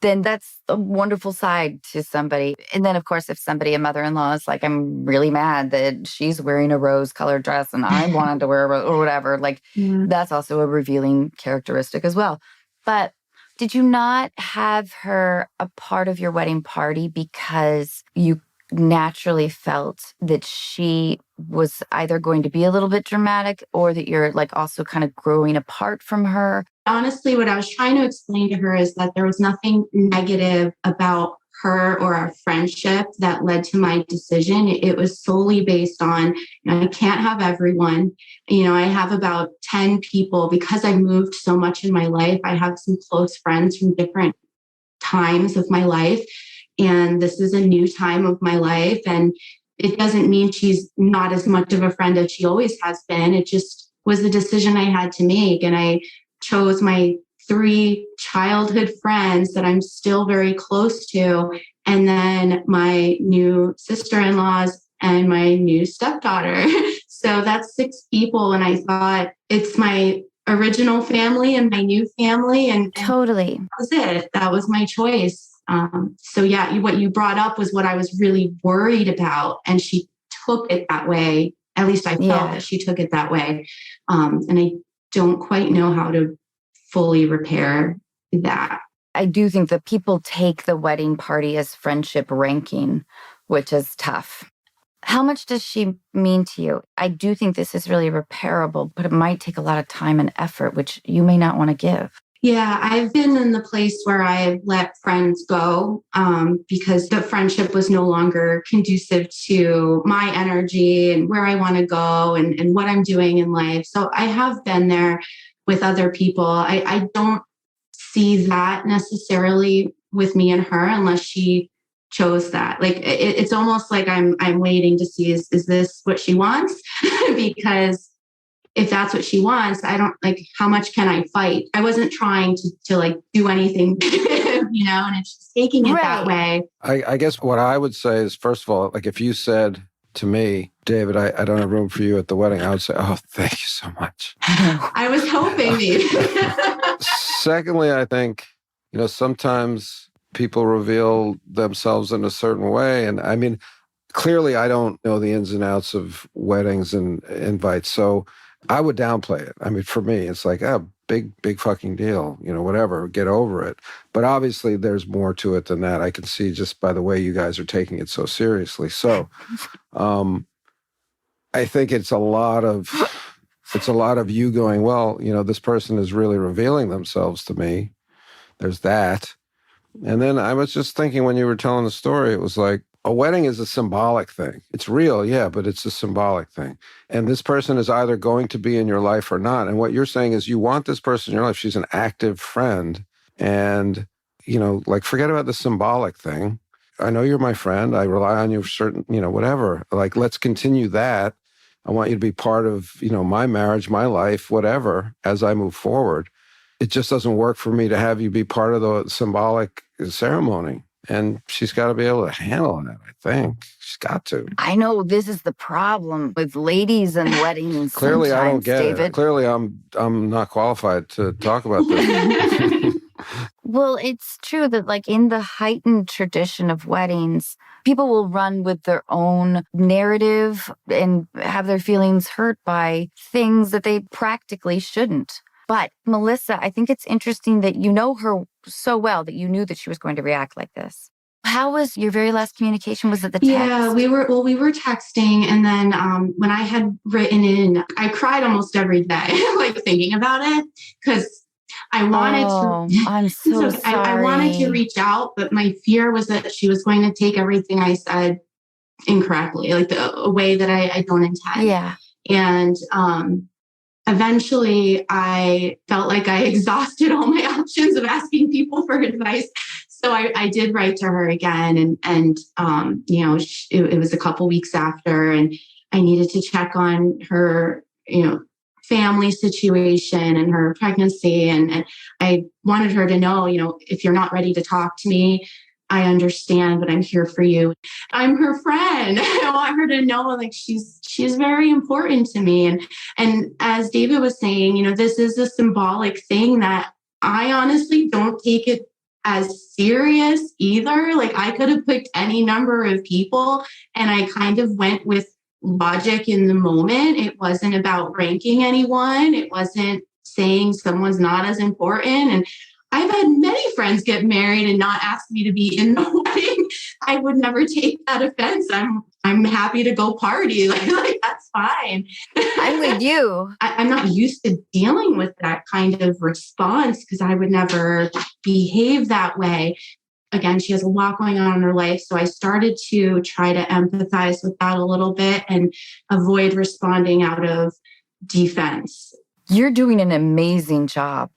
Then that's a wonderful side to somebody. And then, of course, if somebody, a mother-in-law is like, I'm really mad that she's wearing a rose-colored dress and I wanted to wear a rose or whatever, like that's also a revealing characteristic as well. But did you not have her a part of your wedding party because you naturally felt that she was either going to be a little bit dramatic or that you're like also kind of growing apart from her?
Honestly, what I was trying to explain to her is that there was nothing negative about her or our friendship that led to my decision. It was solely based on, I can't have everyone. I have about 10 people because I moved so much in my life. I have some close friends from different times of my life. And this is a new time of my life. And it doesn't mean she's not as much of a friend as she always has been. It just was a decision I had to make. And I chose my 3 childhood friends that I'm still very close to, and then my new sister-in-laws and my new stepdaughter. So that's 6 people. And I thought it's my original family and my new family. And
totally.
That was it. That was my choice. So yeah, what you brought up was what I was really worried about. And she took it that way. At least I felt that she took it that way. And I don't quite know how to fully repair that.
I do think that people take the wedding party as friendship ranking, which is tough. How much does she mean to you? I do think this is really repairable, but it might take a lot of time and effort, which you may not want to give.
Yeah, I've been in the place where I've let friends go because the friendship was no longer conducive to my energy and where I want to go and what I'm doing in life. So I have been there with other people. I don't see that necessarily with me and her unless she chose that. Like it's almost like I'm waiting to see is this what she wants? Because if that's what she wants, I don't like how much can I fight? I wasn't trying to like do anything, and it's just taking it that way.
I guess what I would say is, first of all, like if you said to me, David, I don't have room for you at the wedding, I would say, oh, thank you so much.
I was hoping maybe.
Secondly, I think, sometimes people reveal themselves in a certain way. And I mean, clearly I don't know the ins and outs of weddings and invites. So I would downplay it. I mean, for me, it's like, big fucking deal, whatever, get over it. But obviously there's more to it than that. I can see just by the way you guys are taking it so seriously. So I think it's a lot of you going, well, this person is really revealing themselves to me. There's that. And then I was just thinking when you were telling the story, it was like, a wedding is a symbolic thing. It's real, yeah, but it's a symbolic thing. And this person is either going to be in your life or not. And what you're saying is you want this person in your life. She's an active friend. And, forget about the symbolic thing. I know you're my friend. I rely on you for certain, whatever. Like, let's continue that. I want you to be part of, my marriage, my life, whatever, as I move forward. It just doesn't work for me to have you be part of the symbolic ceremony. And she's got to be able to handle that, I think. She's got to.
I know this is the problem with ladies and weddings.
Clearly, I don't get
David.
it. Clearly, I'm not qualified to talk about this.
Well, it's true that, like, in the heightened tradition of weddings, people will run with their own narrative and have their feelings hurt by things that they practically shouldn't. But Melissa, I think it's interesting that you know her so well that you knew that she was going to react like this. How was your very last communication? Was it the text?
Yeah, we were texting. And then when I had written in, I cried almost every day, like thinking about it, because I wanted
I'm so sorry.
I wanted to reach out, but my fear was that she was going to take everything I said incorrectly, like a way that I don't intend.
Yeah.
And eventually I felt like I exhausted all my options of asking people for advice. So I did write to her again, and it was a couple weeks after, and I needed to check on her, family situation and her pregnancy, and I wanted her to know, if you're not ready to talk to me, I understand, but I'm here for you. I'm her friend. I want her to know, like, she's very important to me. And as David was saying, this is a symbolic thing that I honestly don't take it as serious either. Like, I could have picked any number of people, and I kind of went with logic in the moment. It wasn't about ranking anyone. It wasn't saying someone's not as important. And I've had many friends get married and not ask me to be in the wedding. I would never take that offense. I'm happy to go party. Like that's fine.
I'm with you.
I'm not used to dealing with that kind of response because I would never behave that way. Again, she has a lot going on in her life. So I started to try to empathize with that a little bit and avoid responding out of defense.
You're doing an amazing job.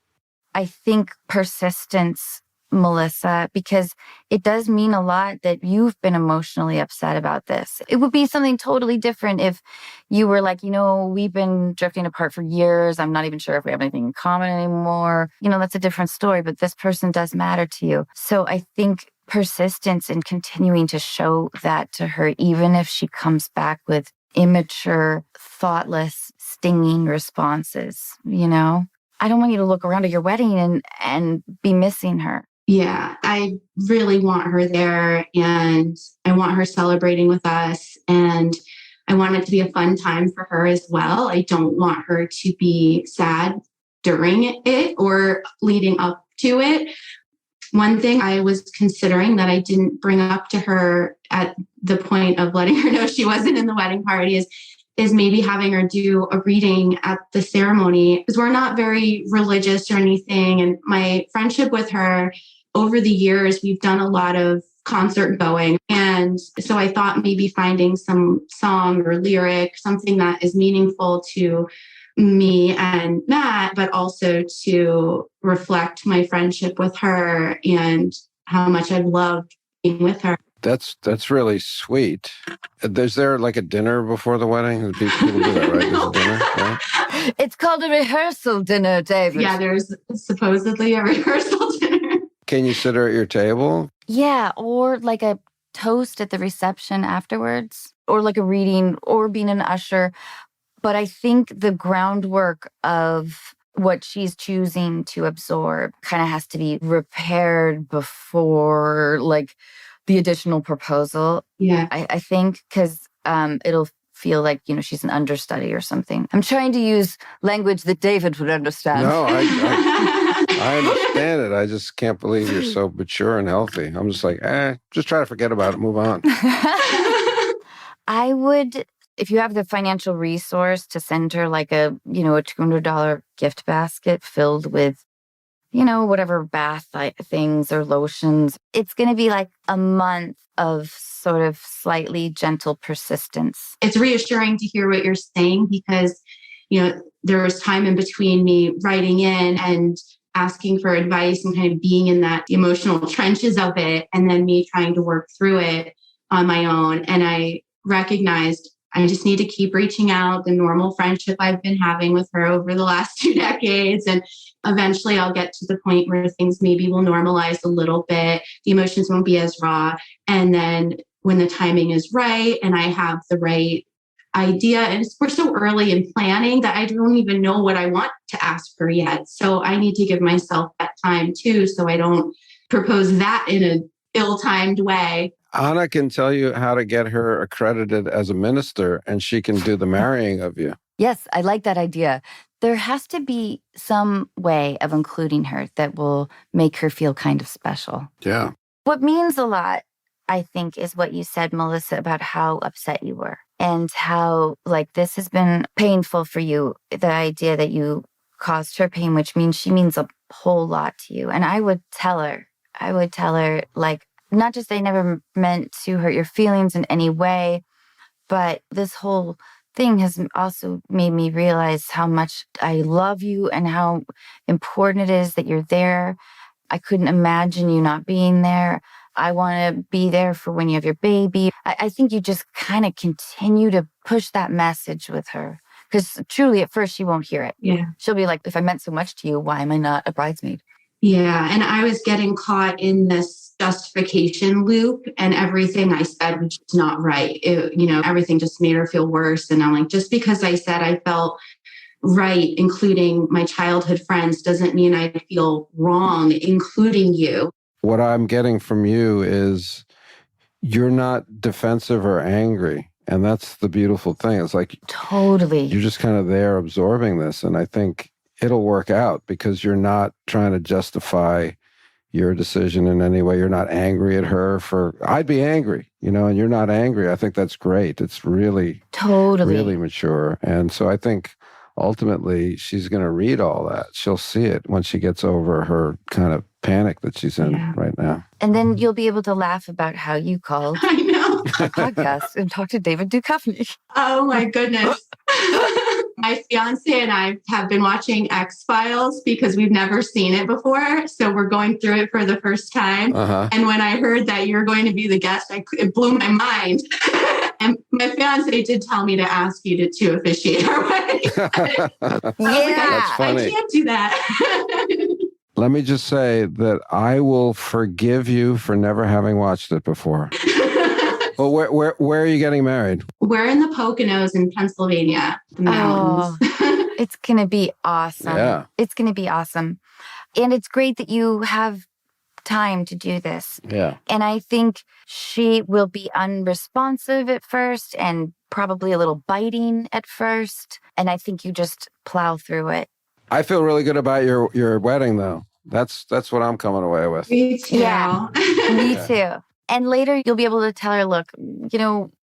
I think persistence, Melissa, because it does mean a lot that you've been emotionally upset about this. It would be something totally different if you were like, we've been drifting apart for years. I'm not even sure if we have anything in common anymore. That's a different story, but this person does matter to you. So I think persistence in continuing to show that to her, even if she comes back with immature, thoughtless, stinging responses, I don't want you to look around at your wedding and be missing her.
Yeah, I really want her there, and I want her celebrating with us, and I want it to be a fun time for her as well. I don't want her to be sad during it or leading up to it. One thing I was considering that I didn't bring up to her at the point of letting her know she wasn't in the wedding party is maybe having her do a reading at the ceremony, because we're not very religious or anything. And my friendship with her over the years, we've done a lot of concert going. And so I thought maybe finding some song or lyric, something that is meaningful to me and Matt, but also to reflect my friendship with her and how much I've loved being with her.
That's really sweet. Is there like a dinner before the wedding? People do that, right? There's a dinner, right?
It's called a rehearsal dinner, David.
Yeah, there's supposedly a rehearsal dinner.
Can you sit her at your table?
Yeah, or like a toast at the reception afterwards, or like a reading, or being an usher. But I think the groundwork of what she's choosing to absorb kind of has to be repaired before like the additional proposal.
Yeah.
I think because it'll feel like, she's an understudy or something. I'm trying to use language that David would understand.
No, I understand it. I just can't believe you're so mature and healthy. I'm just like, just try to forget about it, move on.
I would, if you have the financial resource to send her like a $200 gift basket filled with, whatever bath things or lotions, it's going to be like a month of sort of slightly gentle persistence.
It's reassuring to hear what you're saying because, there was time in between me writing in and asking for advice and kind of being in that emotional trenches of it, and then me trying to work through it on my own. And I recognized I just need to keep reaching out, the normal friendship I've been having with her over the last 2 decades. And eventually I'll get to the point where things maybe will normalize a little bit. The emotions won't be as raw. And then when the timing is right and I have the right idea, and we're so early in planning that I don't even know what I want to ask her yet. So I need to give myself that time too, so I don't propose that in an ill-timed way.
Anna can tell you how to get her accredited as a minister, and she can do the marrying of you.
Yes, I like that idea. There has to be some way of including her that will make her feel kind of special.
Yeah.
What means a lot, I think, is what you said, Melissa, about how upset you were and how, like, this has been painful for you. The idea that you caused her pain, which means she means a whole lot to you. And I would tell her, like, not just I never meant to hurt your feelings in any way, but this whole thing has also made me realize how much I love you and how important it is that you're there. I couldn't imagine you not being there. I want to be there for when you have your baby. I think you just kind of continue to push that message with her. Because truly, at first, she won't hear it.
Yeah.
She'll be like, if I meant so much to you, why am I not a bridesmaid?
Yeah. And I was getting caught in this justification loop, and everything I said was just not right. Everything just made her feel worse. And I'm like, just because I said I felt right, including my childhood friends, doesn't mean I feel wrong, including you.
What I'm getting from you is you're not defensive or angry. And that's the beautiful thing. It's like,
totally,
you're just kind of there absorbing this. And I think it'll work out because you're not trying to justify your decision in any way. You're not angry at her I'd be angry, and you're not angry. I think that's great. It's really, really mature. And so I think ultimately she's going to read all that. She'll see it when she gets over her kind of panic that she's in right now.
And then you'll be able to laugh about how you called
I know.
a podcast and talk to David Duchovny.
Oh my goodness. My fiance and I have been watching X-Files because we've never seen it before. So we're going through it for the first time.
Uh-huh.
And when I heard that you're going to be the guest, it blew my mind. And my fiance did tell me to ask you to officiate our wedding.
That's funny.
I can't do that.
Let me just say that I will forgive you for never having watched it before. Well, where are you getting married?
We're in the Poconos in Pennsylvania, the mountains.
It's going to be awesome.
Yeah.
It's going to be awesome. And it's great that you have time to do this.
Yeah.
And I think she will be unresponsive at first and probably a little biting at first. And I think you just plow through it.
I feel really good about your wedding, though. That's what I'm coming away with.
Me too.
Yeah, me too. And later you'll be able to tell her, look,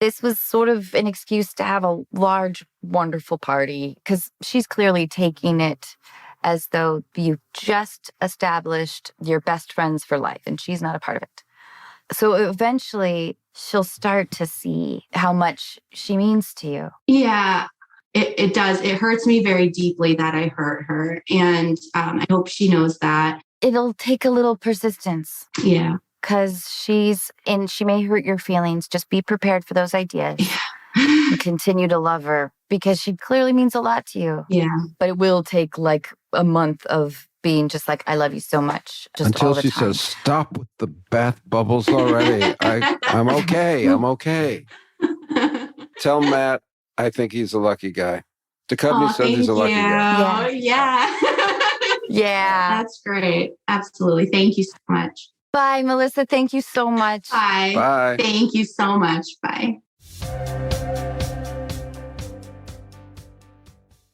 this was sort of an excuse to have a large, wonderful party, because she's clearly taking it as though you just established your best friends for life and she's not a part of it. So eventually she'll start to see how much she means to you.
Yeah, it does. It hurts me very deeply that I hurt her. And I hope she knows that.
It'll take a little persistence.
Yeah.
Because she may hurt your feelings. Just be prepared for those ideas.
Yeah.
And continue to love her because she clearly means a lot to you.
Yeah.
But it will take like a month of being just like, I love you so much. Just
until
all the
she
time.
says, stop with the bath bubbles already. I'm okay. I'm okay. Tell Matt I think he's a lucky guy. Duchovny says he's a lucky guy.
Yeah.
Yeah.
That's great. Absolutely. Thank you so much.
Bye, Melissa. Thank you so much.
Bye.
Bye.
Thank you so much. Bye.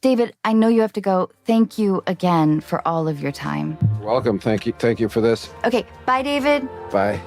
David, I know you have to go. Thank you again for all of your time.
You're welcome. Thank you. Thank you for this.
Okay. Bye, David.
Bye.